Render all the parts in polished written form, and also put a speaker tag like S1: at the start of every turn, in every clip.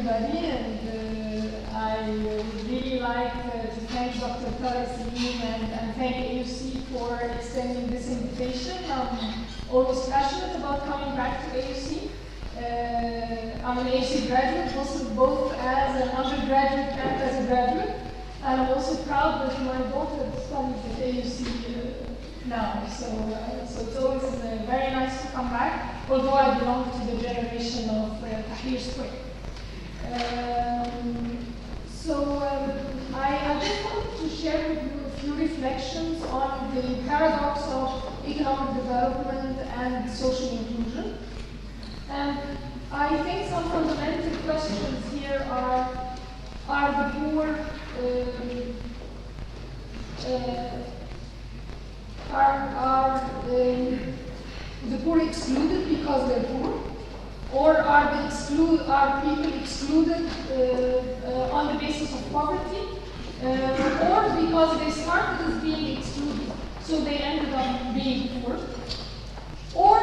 S1: everybody, and I would really like to thank Dr. Tarek and thank AUC for extending this invitation. I'm always passionate about coming back to AUC. I'm an AUC graduate, both as an undergraduate and as a graduate, and I'm also proud that my daughter studies at AUC now, so it's always very nice to come back, although I belong to the generation of Tahrir Square. I just wanted to share with you a few reflections on the paradox of economic development and social inclusion. And I think some fundamental questions here are the poor the poor excluded because they're poor, or are people excluded on the basis of poverty, or because they started as being excluded, so they ended up being poor, or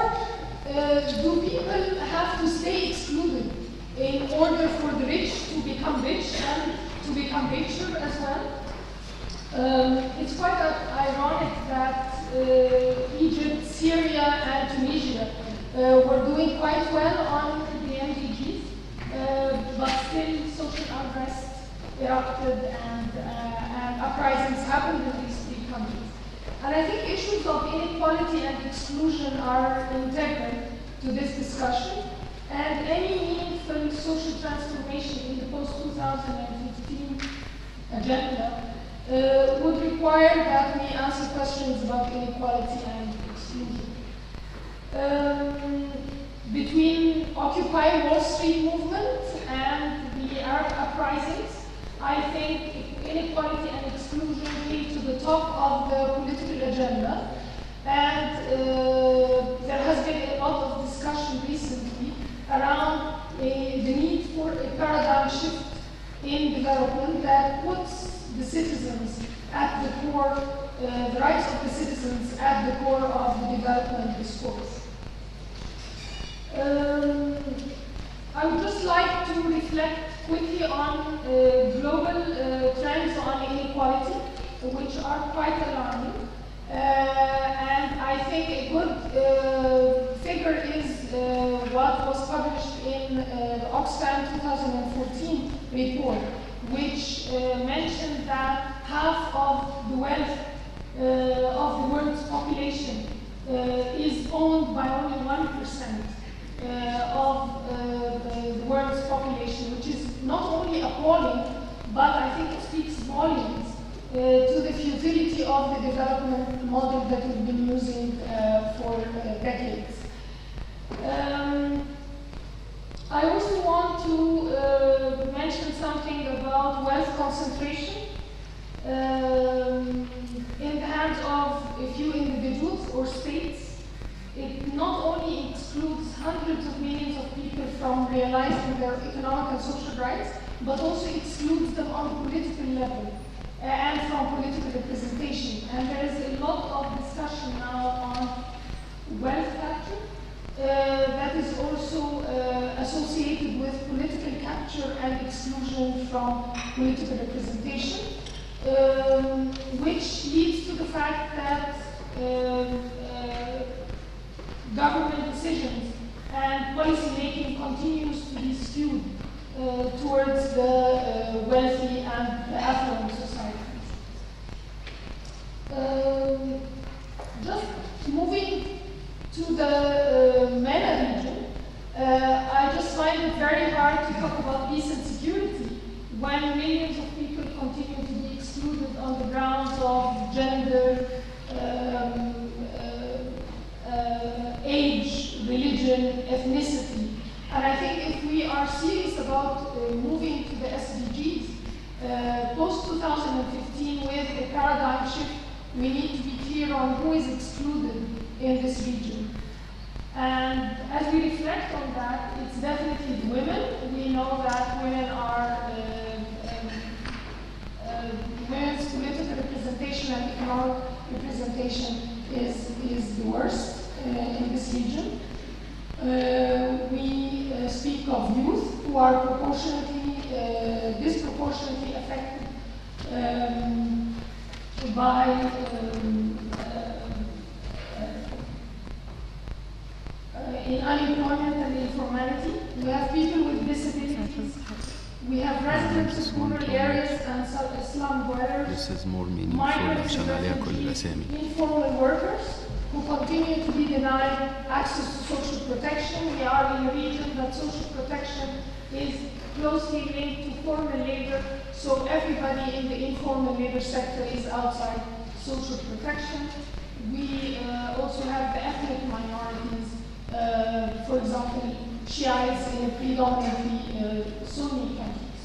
S1: do people have to stay excluded in order for the rich to become rich and to become richer as well? It's quite ironic that Egypt, Syria, and Tunisia were doing quite well on the MDGs, but still social unrest erupted and uprisings happened in these three countries. And I think issues of inequality and exclusion are integral to this discussion, and any meaningful social transformation in the post-2015 agenda would require that we answer questions about inequality and exclusion. Between Occupy Wall Street movement and the Arab uprisings, I think inequality and exclusion came to the top of the political agenda, and there has been a lot of discussion recently around the need for a paradigm shift in development that puts the citizens at the core, the rights of the citizens at the core of the development discourse. I would just like to reflect quickly on global trends on inequality, which are quite alarming. And I think a good figure is what was published in the Oxfam 2014 report, which mentioned that half of the wealth of the world's population is owned by only 1% of the world's population, which is not only appalling, but I think it speaks volumes to the futility of the development model that we've been using for decades. I also want to mention something about wealth concentration in the hands of a few individuals or states. It not only excludes hundreds of millions of people from realizing their economic and social rights, but also excludes them on the political level and from political representation. And there is a lot of discussion now on wealth capture that is also associated with political capture and exclusion from political representation, which leads to the fact that government decisions and policy making continues to be skewed towards the wealthy and the affluent societies. Just moving to the MENA region, I just find it very hard to talk about peace and security when millions of people continue to be excluded on the grounds of gender, age, religion, ethnicity. And I think if we are serious about moving to the SDGs, post-2015 with a paradigm shift, we need to be clear on who is excluded in this region. And as we reflect on that, it's definitely the women. We know that women are, women's political representation and economic representation is the worst in this region. We speak of youth who are proportionately disproportionately affected by in unemployment and informality. We have people with disabilities. We have residents of rural areas and slum dwellers.
S2: This is more meaningful عشان عليها كل الأسامي.
S1: Informal workers who continue to be denied access to social protection. We are in a region that social protection is closely linked to formal labor, so everybody in the informal labor sector is outside social protection. We also have the ethnic minorities, for example, Shiites in predominantly Sunni countries.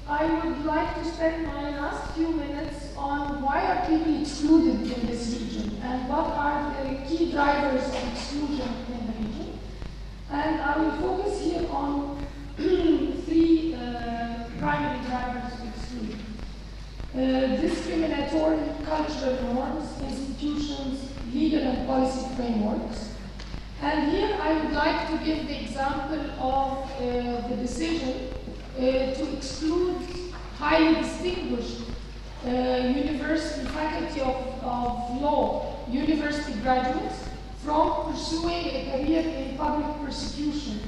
S1: I would like to spend my last few minutes on why are people excluded in this region and what are the key drivers of exclusion in the region. And I will focus here on three primary drivers of exclusion. Discriminatory cultural norms, institutions, legal and policy frameworks. And here I would like to give the example of the decision to exclude highly distinguished university faculty of law, university graduates from pursuing a career in public persecution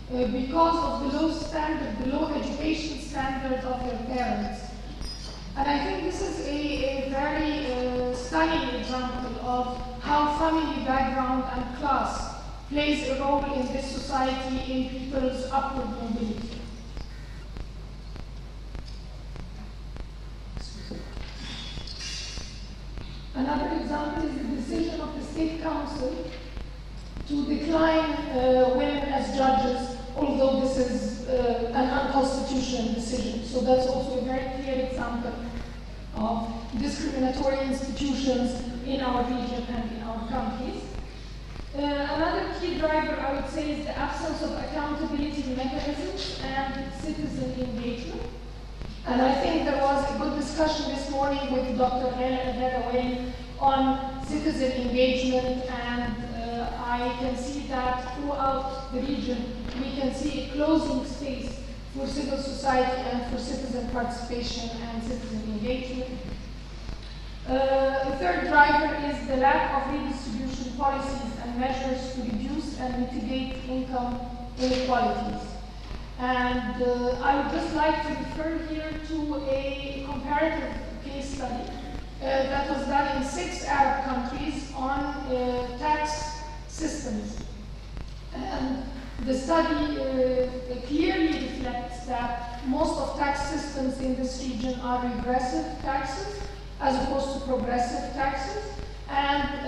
S1: because of the low education standards of their parents. And I think this is a very stunning example of how family background and class plays a role in this society in people's upward mobility. Another example is the decision of the State Council to decline women as judges, although this is an unconstitutional decision. So that's also a very clear example of discriminatory institutions in our region and in our countries. Another key driver, I would say, is the absence of accountability mechanisms and citizen engagement. And I think there was a good discussion this morning with Dr. Owen on citizen engagement, and I can see that throughout the region, we can see a closing space for civil society and for citizen participation and citizen engagement. The third driver is the lack of redistribution policies and measures to reduce and mitigate income inequalities. And I would just like to refer here to a comparative case study that was done in 6 Arab countries on tax systems. And the study clearly reflects that most of tax systems in this region are regressive taxes as opposed to progressive taxes. And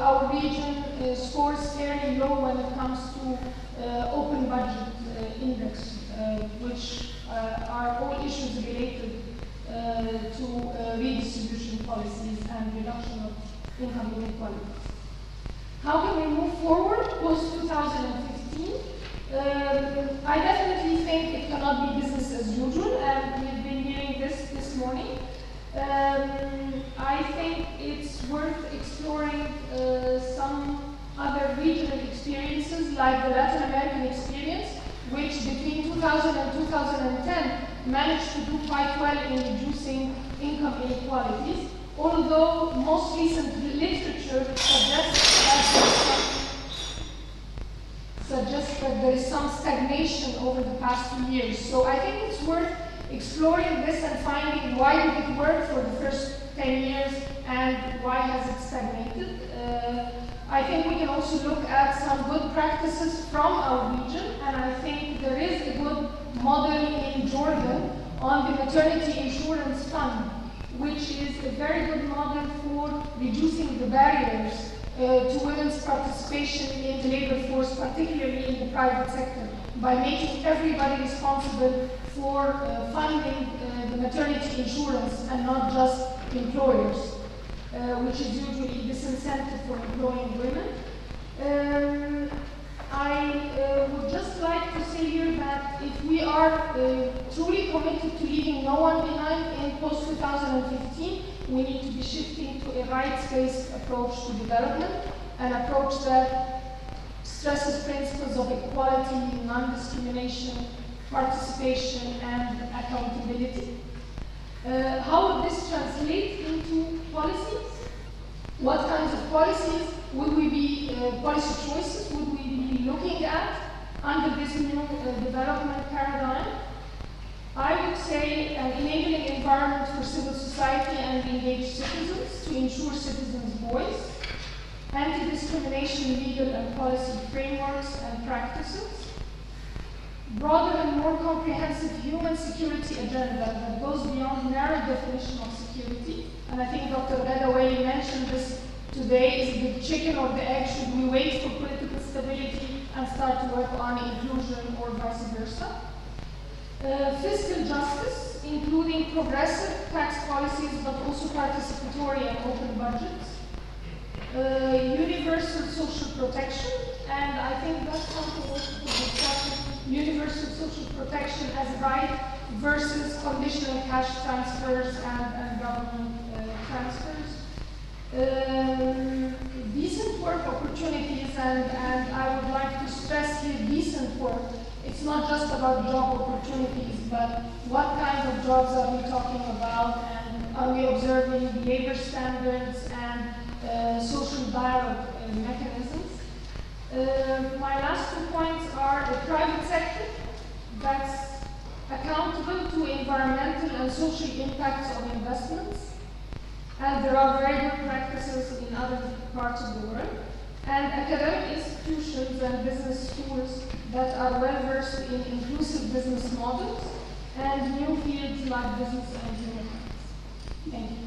S1: our region scores fairly low when it comes to open budget index, which are all issues related to redistribution policies and reduction of income inequalities. How can we move forward post-2015? I definitely think it cannot be business as usual, and we've been hearing this morning. I think it's worth exploring some other regional experiences like the Latin American experience, which between 2000 and 2010 managed to do quite well in reducing income inequalities, although most recent literature suggests that there is some stagnation over the past few years. So I think it's worth exploring this and finding why did it work for the first 10 years and why has it stagnated. I think we can also look at some good practices from our region, and I think there is a good model in Jordan on the maternity insurance fund, which is a very good model for reducing the barriers to women's participation in the labor force, particularly in the private sector, by making everybody responsible for funding the maternity insurance and not just employers, which is usually disincentive for employing women. I would just like to say here that if we are truly committed to leaving no one behind in post-2015, we need to be shifting to a rights-based approach to development, an approach that stresses principles of equality, non-discrimination, participation, and accountability. How would this translate into policies? What kinds of policies would we be, policy choices would we be looking at under this new development paradigm? I would say an enabling environment for civil society and engaged citizens to ensure citizens' voice, anti-discrimination legal and policy frameworks and practices, broader and more comprehensive human security agenda that goes beyond narrow definition of security. And I think Dr. Gadaway mentioned this today, is the chicken or the egg? Should we wait for political stability and start to work on inclusion, or vice versa? Fiscal justice, including progressive tax policies, but also participatory and open budgets. Universal social protection, and I think that's something also for discussion. Universal social protection as right versus conditional cash transfers and government transfers. Decent work opportunities, and I would like to stress here decent work. It's not just about job opportunities, but what kind of jobs are we talking about, and are we observing behavior standards and social dialogue mechanisms. My last 2 points are the private sector that's accountable to environmental and social impacts of investments, and there are very good practices in other parts of the world, and academic institutions and business schools that are well versed in inclusive business models and new fields like business engineering. Thank you.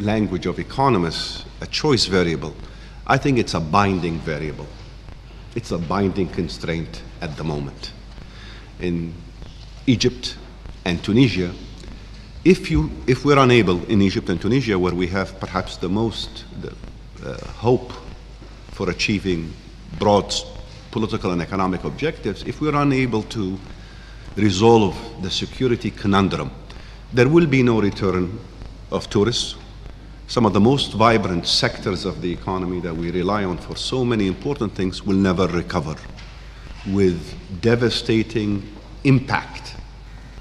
S3: Language of economists, a choice variable. I think it's a binding variable. It's a binding constraint at the moment. In Egypt and Tunisia, if we're unable in Egypt and Tunisia, where we have perhaps the most hope for achieving broad political and economic objectives, if we're unable to resolve the security conundrum, there will be no return of tourists. Some of the most vibrant sectors of the economy that we rely on for so many important things will never recover, with devastating impact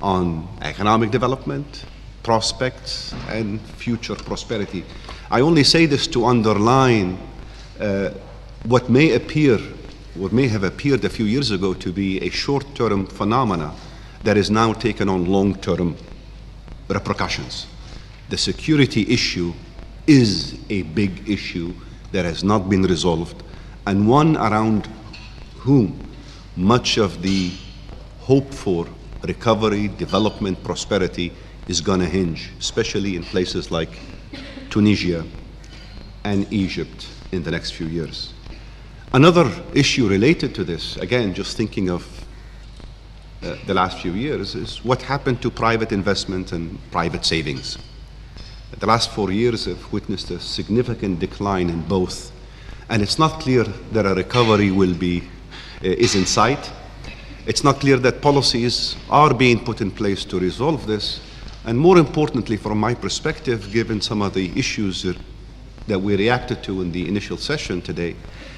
S3: on economic development, prospects, and future prosperity. I only say this to underline what may have appeared a few years ago to be a short-term phenomena that is now taken on long-term repercussions. The security issue is a big issue that has not been resolved, and one around whom much of the hope for recovery, development, prosperity is going to hinge, especially in places like Tunisia and Egypt in the next few years. Another issue related to this, again, just thinking of the last few years, is what happened to private investment and private savings. The last 4 years have witnessed a significant decline in both, and it's not clear that a recovery is in sight. It's not clear that policies are being put in place to resolve this, and more importantly, from my perspective, given some of the issues that we reacted to in the initial session today,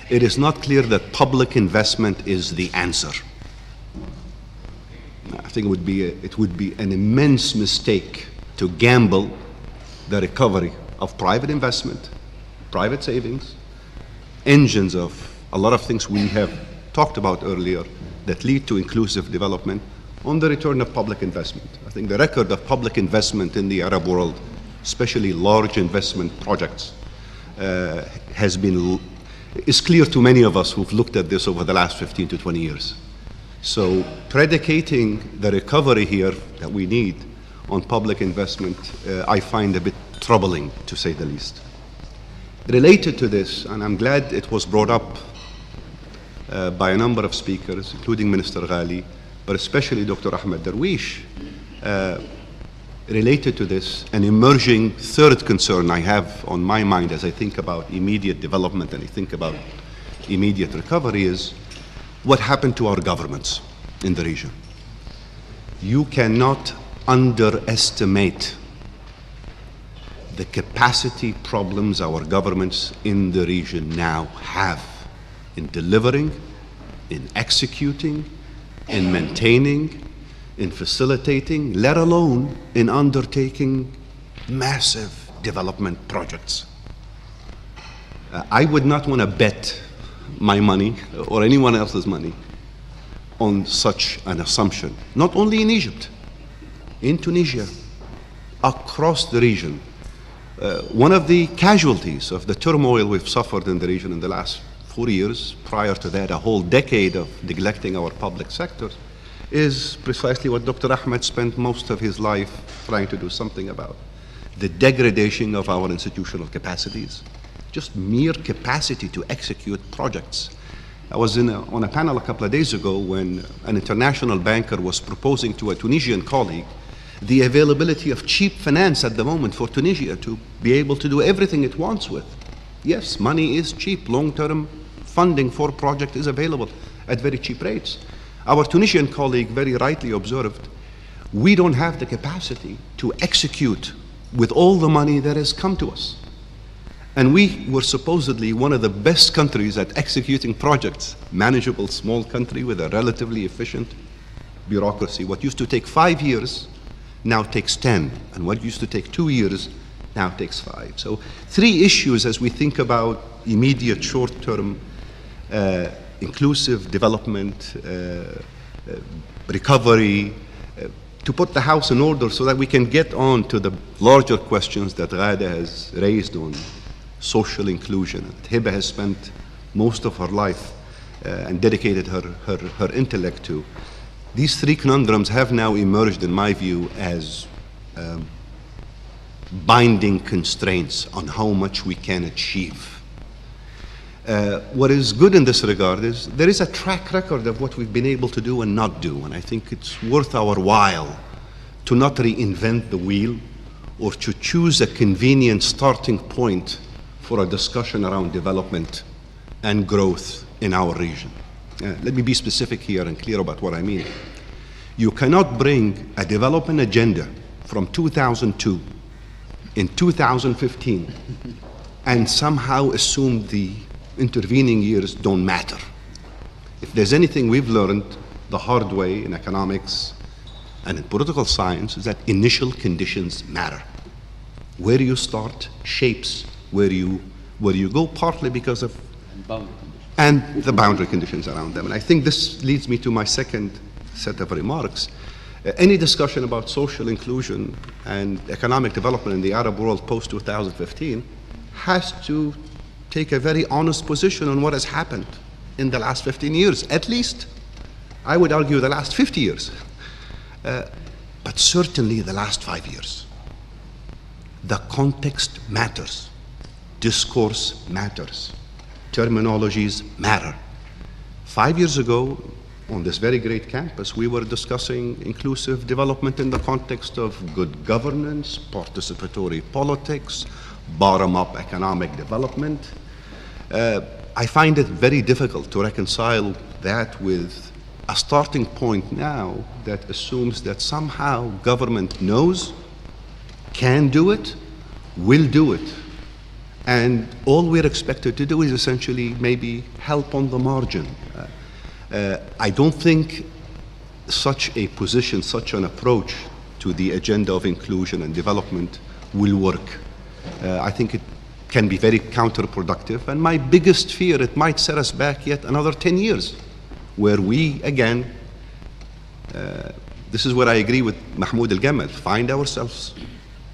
S3: it is not clear that public investment is the answer. I think it would be an immense mistake to gamble the recovery of private investment, private savings, engines of a lot of things we have talked about earlier that lead to inclusive development, on the return of public investment. I think the record of public investment in the Arab world, especially large investment projects, is clear to many of us who've looked at this over the last 15 to 20 years. So predicating the recovery here that we need on public investment, I find a bit troubling, to say the least. Related to this, and I'm glad it was brought up by a number of speakers, including Minister Ghali, but especially Dr. Ahmed Darwish, related to this, an emerging third concern I have on my mind as I think about immediate development and I think about immediate recovery is what happened to our governments in the region. You cannot underestimate the capacity problems our governments in the region now have in delivering in executing, in maintaining, in facilitating, let alone in undertaking massive development projects. I would not want to bet my money or anyone else's money on such an assumption, not only in Egypt, in Tunisia, across the region. One of the casualties of the turmoil we've suffered in the region in the last 4 years, prior to that a whole decade of neglecting our public sector, is precisely what Dr. Ahmed spent most of his life trying to do something about: the degradation of our institutional capacities, just mere capacity to execute projects. I was on a panel a couple of days ago when an international banker was proposing to a Tunisian colleague the availability of cheap finance at the moment for Tunisia to be able to do everything it wants with. Yes, money is cheap. Long-term funding for project is available at very cheap rates. Our Tunisian colleague very rightly observed, we don't have the capacity to execute with all the money that has come to us. And we were supposedly one of the best countries at executing projects, manageable small country with a relatively efficient bureaucracy. What used to take 5 years now takes 10, and what used to take 2 years now takes 5. So 3 issues as we think about immediate short-term inclusive development, recovery, to put the house in order so that we can get on to the larger questions that Ghada has raised on social inclusion. Hiba has spent most of her life and dedicated her intellect to. These 3 conundrums have now emerged, in my view, as binding constraints on how much we can achieve. What is good in this regard is there is a track record of what we've been able to do and not do, and I think it's worth our while to not reinvent the wheel or to choose a convenient starting point for a discussion around development and growth in our region. Let me be specific here and clear about what I mean. You cannot bring a development agenda from 2002 in 2015 and somehow assume the intervening years don't matter. If there's anything we've learned the hard way in economics and in political science, is that initial conditions matter. Where you start shapes where you go, partly because of and the boundary conditions around them. And I think this leads me to my second set of remarks. Any discussion about social inclusion and economic development in the Arab world post-2015 has to take a very honest position on what has happened in the last 15 years, at least. I would argue the last 50 years, but certainly the last 5 years. The context matters. Discourse matters. Terminologies matter. 5 years ago, on this very great campus, we were discussing inclusive development in the context of good governance, participatory politics, bottom-up economic development. I find it very difficult to reconcile that with a starting point now that assumes that somehow government knows, can do it, will do it, and all we're expected to do is essentially maybe help on the margin. I don't think such a position, such an approach to the agenda of inclusion and development will work. I think it can be very counterproductive, and my biggest fear, it might set us back yet another 10 years, where we, again, this is where I agree with Mahmoud El-Gamal, find ourselves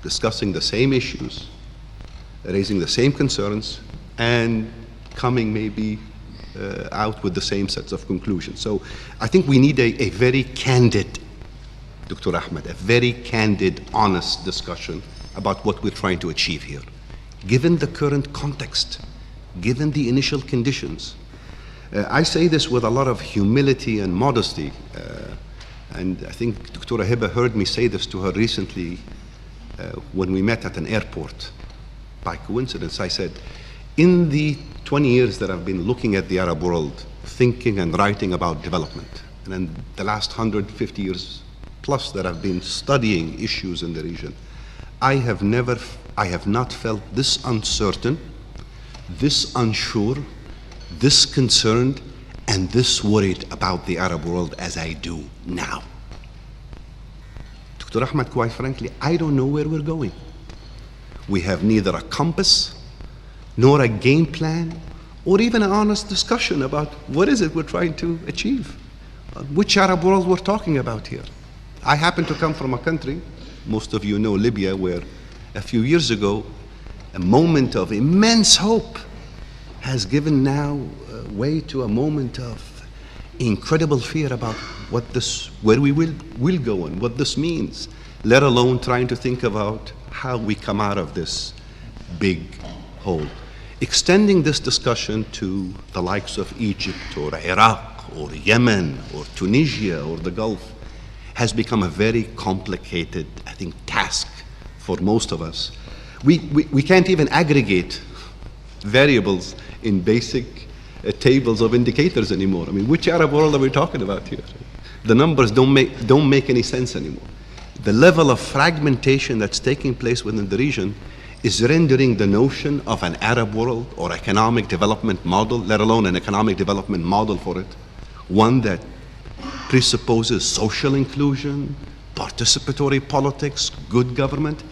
S3: discussing the same issues, raising the same concerns, and coming maybe out with the same sets of conclusions. So I think we need a very candid, Dr. Ahmed, a very candid, honest discussion about what we're trying to achieve here. Given the current context, given the initial conditions, I say this with a lot of humility and modesty, and I think Dr. Hiba heard me say this to her recently when we met at an airport. By coincidence, I said, in the 20 years that I've been looking at the Arab world, thinking and writing about development, and in the last 150 years plus that I've been studying issues in the region, I have not felt this uncertain, this unsure, this concerned, and this worried about the Arab world as I do now. Dr. Ahmed, quite frankly, I don't know where we're going. We have neither a compass, nor a game plan, or even an honest discussion about what is it we're trying to achieve. Which Arab world we're talking about here. I happen to come from a country, most of you know Libya, where a few years ago, a moment of immense hope has given now way to a moment of incredible fear about where we will go and what this means, let alone trying to think about how we come out of this big hole. Extending this discussion to the likes of Egypt or Iraq or Yemen or Tunisia or the Gulf has become a very complicated, I think, task for most of us. We can't even aggregate variables in basic tables of indicators anymore. I mean, which Arab world are we talking about here? The numbers don't make any sense anymore. The level of fragmentation that's taking place within the region is rendering the notion of an Arab world or economic development model, let alone an economic development model for it, one that presupposes social inclusion, participatory politics, good government.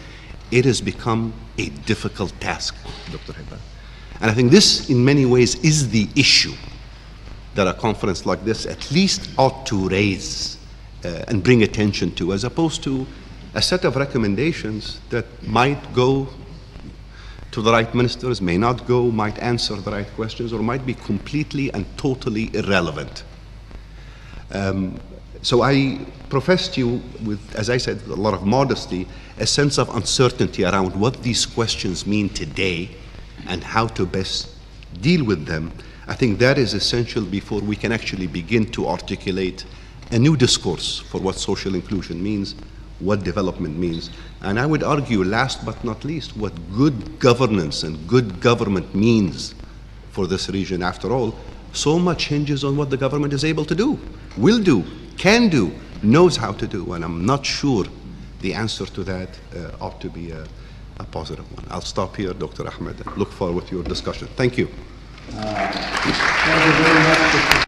S3: It has become a difficult task, Dr. Heba. And I think this, in many ways, is the issue that a conference like this at least ought to raise and bring attention to, as opposed to a set of recommendations that might go to the right ministers, may not go, might answer the right questions, or might be completely and totally irrelevant. So I profess to you with, as I said, with a lot of modesty, a sense of uncertainty around what these questions mean today and how to best deal with them. I think that is essential before we can actually begin to articulate a new discourse for what social inclusion means, what development means. And I would argue, last but not least, what good governance and good government means for this region. After all, so much hinges on what the government is able to do, will do, can do, knows how to do. And I'm not sure the answer to that ought to be a positive one. I'll stop here, Dr. Ahmed, and look forward to your discussion. Thank you.
S4: Thank you very much.